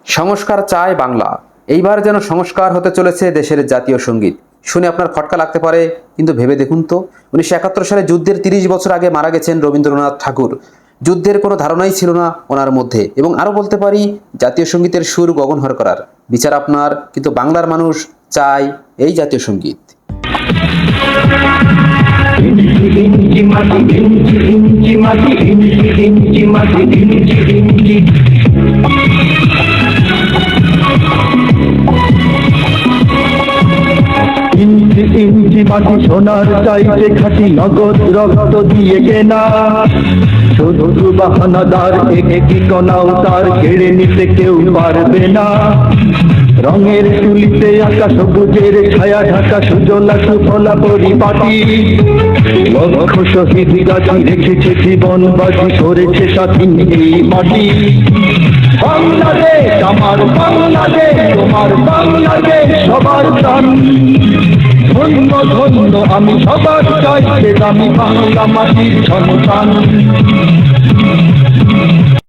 সংস্কার চায় বাংলা। এইবার যেন সংস্কার হতে চলেছে দেশের জাতীয় সঙ্গীত। শুনে আপনার খটকা লাগতে পারে, কিন্তু ভেবে দেখুন তো, 1971 সালে যুদ্ধের 30 বছর আগে মারা গেছেন রবীন্দ্রনাথ ঠাকুর। যুদ্ধের কোনো ধারণাই ছিল না ওনার মধ্যে, এবং আরও বলতে পারি জাতীয় সঙ্গীতের সুর গগনহর করার। বিচার আপনার, কিন্তু বাংলার মানুষ চায় এই জাতীয় সঙ্গীত। ইঞ্চি ইঞ্চি মাটি সোনার চাইতে খাঁটি নগদ রক্ত দিয়ে কেনা। শত্রু বাহানাদার একটি কণাও তার কেড়ে নিতে কেউ পারবে না। রঙের তুলিতে আকাশ সবুজের ছায়া ঢাকা সুজলা সুফলা পরিপাটি। লক্ষ শহীদ গাছি রেখেছে জীবন বাজি করেছে স্বাধীন এই মাটি। বাংলাদেশ আমার বাংলাদেশ, তোমার বাংলাদেশ সবার প্রাণ। ধন্য ধন্য আমি সবার চাইতে দামি বাংলা মাটির সন্তান।